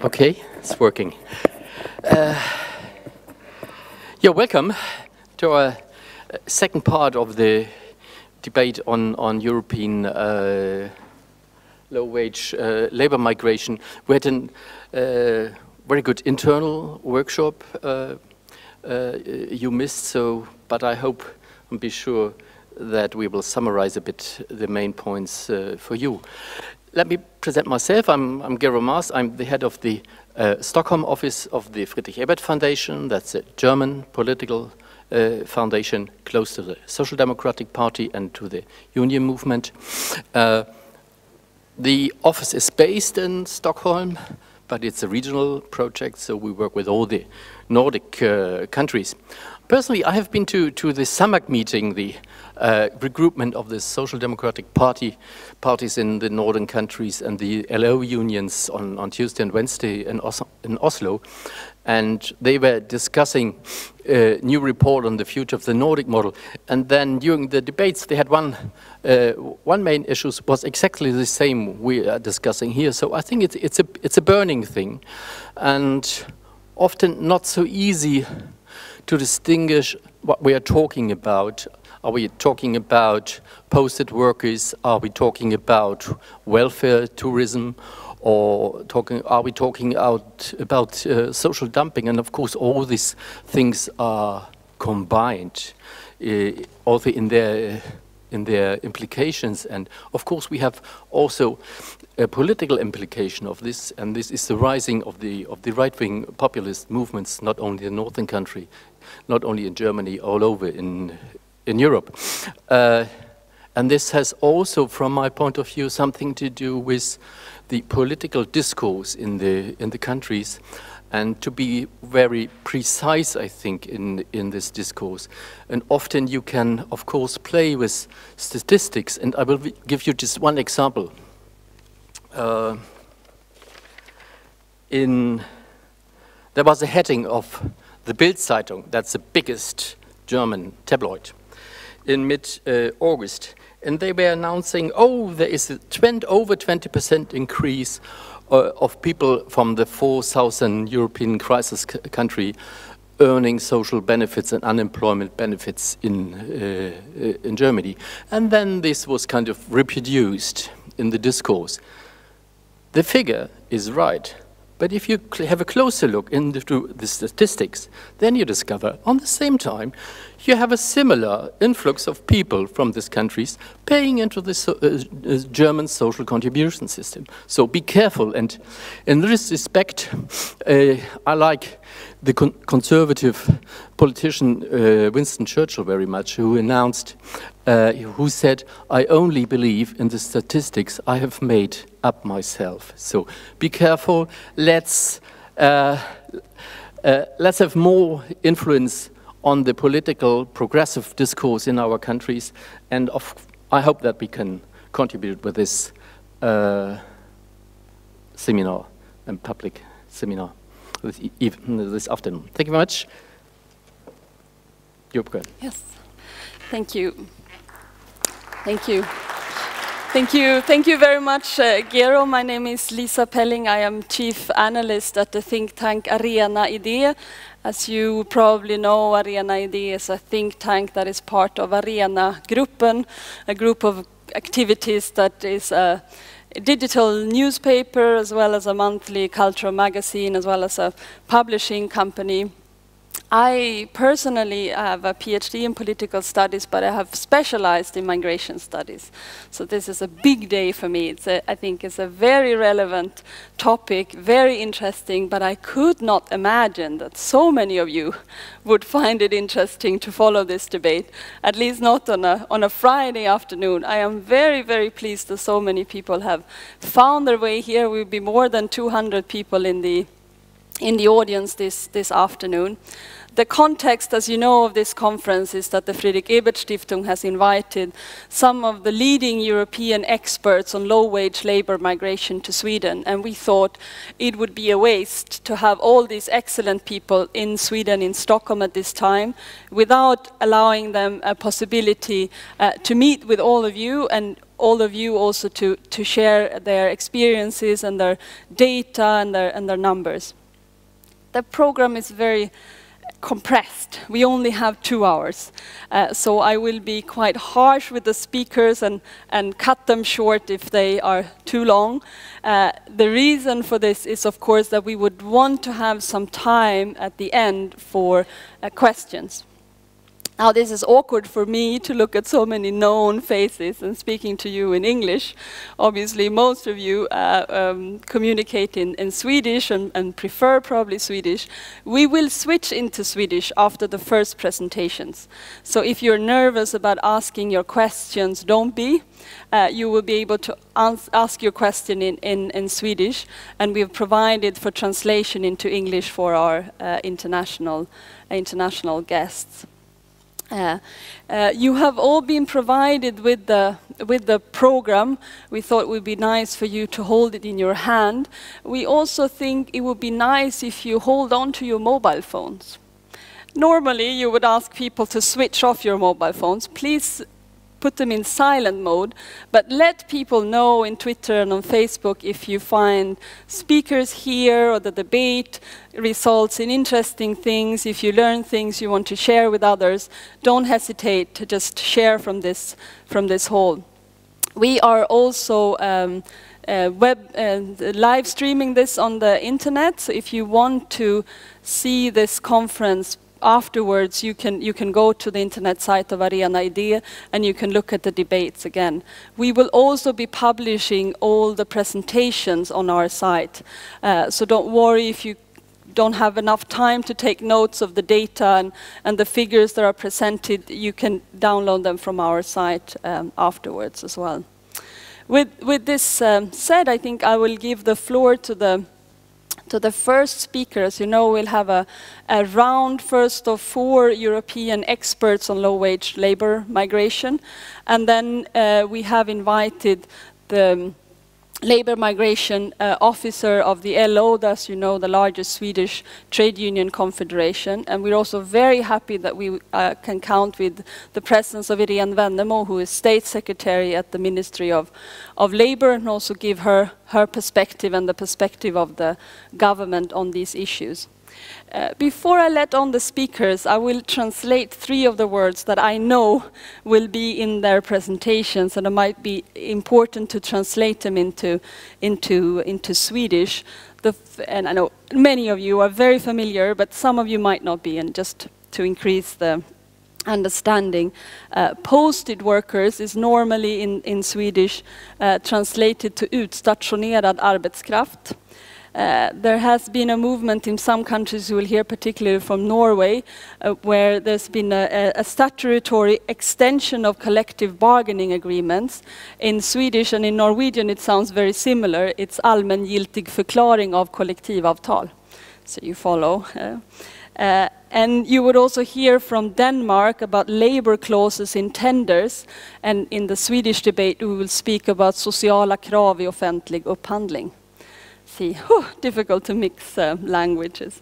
Okay, it's working. Yeah, welcome to our second part of the debate on European low-wage labor migration. We had a very good internal workshop you missed, but I hope and be sure that we will summarize a bit the main points for you. Let me present myself. I'm Gero Maaß. I'm the head of the Stockholm office of the Friedrich Ebert Foundation. That's a German political foundation close to the Social Democratic Party and to the union movement. The office is based in Stockholm, but it's a regional project, so we work with all the Nordic countries. Personally, I have been to the SAMAK meeting, the regroupment of the Social Democratic parties in the northern countries and the LO unions on Tuesday and Wednesday in Oslo. And they were discussing a new report on the future of the Nordic model. And then during the debates, they had one main issue was exactly the same we are discussing here. So I think it's a burning thing, and often not so easy to distinguish what we are talking about. Are we talking about posted workers? Are we talking about welfare tourism? Or are we talking about social dumping? And of course, all these things are combined, also in their implications. And of course, we have also a political implication of this, and this is the rising of the right-wing populist movements, not only in the northern country, not only in Germany, all over in Europe. And this has also, from my point of view, something to do with the political discourse in the countries, and to be very precise, I think, in this discourse. And often you can, of course, play with statistics, and I will give you just one example. There was a heading of the Bild-Zeitung, that's the biggest German tabloid, in mid-August. And they were announcing, oh, there is a over 20% increase of people from the 4 southern European crisis country earning social benefits and unemployment benefits in Germany. And then this was kind of reproduced in the discourse. The figure is right, but if you have a closer look into the statistics, then you discover, on the same time, you have a similar influx of people from these countries paying into the German social contribution system. So be careful, and in this respect, I like the conservative politician Winston Churchill very much, who announced, who said, "I only believe in the statistics I have made up myself." So be careful. Let's have more influence on the political progressive discourse in our countries, and I hope that we can contribute with this seminar and public seminar this afternoon. Thank you very much. Yes, thank you. Thank you. Thank you very much, Gero. My name is Lisa Pelling. I am chief analyst at the think tank Arena Idé. As you probably know, Arena Idé is a think tank that is part of Arena-gruppen, a group of activities that is a digital newspaper, as well as a monthly cultural magazine, as well as a publishing company. I personally have a PhD in political studies, but I have specialized in migration studies. So this is a big day for me. I think it's a very relevant topic, very interesting, but I could not imagine that so many of you would find it interesting to follow this debate, at least not on a Friday afternoon. I am very, very pleased that so many people have found their way here. We'll be more than 200 people in the audience this afternoon. The context, as you know, of this conference is that the Friedrich Ebert Stiftung has invited some of the leading European experts on low-wage labor migration to Sweden, and we thought it would be a waste to have all these excellent people in Sweden, in Stockholm at this time, without allowing them a possibility to meet with all of you and all of you also to share their experiences and their data and their numbers. The program is very compressed. We only have 2 hours. So I will be quite harsh with the speakers and cut them short if they are too long. The reason for this is, of course, that we would want to have some time at the end for questions. Now, this is awkward for me to look at so many known faces and speaking to you in English. Obviously, most of you communicate in Swedish and prefer probably Swedish. We will switch into Swedish after the first presentations. So if you're nervous about asking your questions, don't be. You will be able to ask your question in Swedish, and we've provided for translation into English for our international guests. You have all been provided with the program. We thought it would be nice for you to hold it in your hand. We also think it would be nice if you hold on to your mobile phones. Normally, you would ask people to switch off your mobile phones. Please put them in silent mode, but let people know in Twitter and on Facebook if you find speakers here or the debate results in interesting things, if you learn things you want to share with others, don't hesitate to just share from this hall. We are also live streaming this on the internet, so if you want to see this conference afterwards, you can go to the internet site of Arena Idé and you can look at the debates again. We will also be publishing all the presentations on our site. So don't worry if you don't have enough time to take notes of the data and the figures that are presented. You can download them from our site afterwards as well. With this said, I think I will give the floor to the first speakers. You know, we'll have a round first of 4 European experts on low-wage labor migration. And then we have invited the labor migration officer of the LO, as you know, the largest Swedish trade union confederation. And we're also very happy that we can count with the presence of Irene Wennemo, who is state secretary at the Ministry of Labor, and also give her perspective and the perspective of the government on these issues. Before I let on the speakers, I will translate 3 of the words that I know will be in their presentations, and it might be important to translate them into Swedish. And I know many of you are very familiar, but some of you might not be, and just to increase the understanding. Posted workers is normally in Swedish translated to utstationerad arbetskraft. There has been a movement in some countries, you will hear particularly from Norway, where there's been a statutory extension of collective bargaining agreements. In Swedish and in Norwegian it sounds very similar. It's allmängiltig förklaring av kollektivavtal. So you follow. And you would also hear from Denmark about labor clauses in tenders. And in the Swedish debate we will speak about sociala krav i offentlig upphandling. See, difficult to mix languages.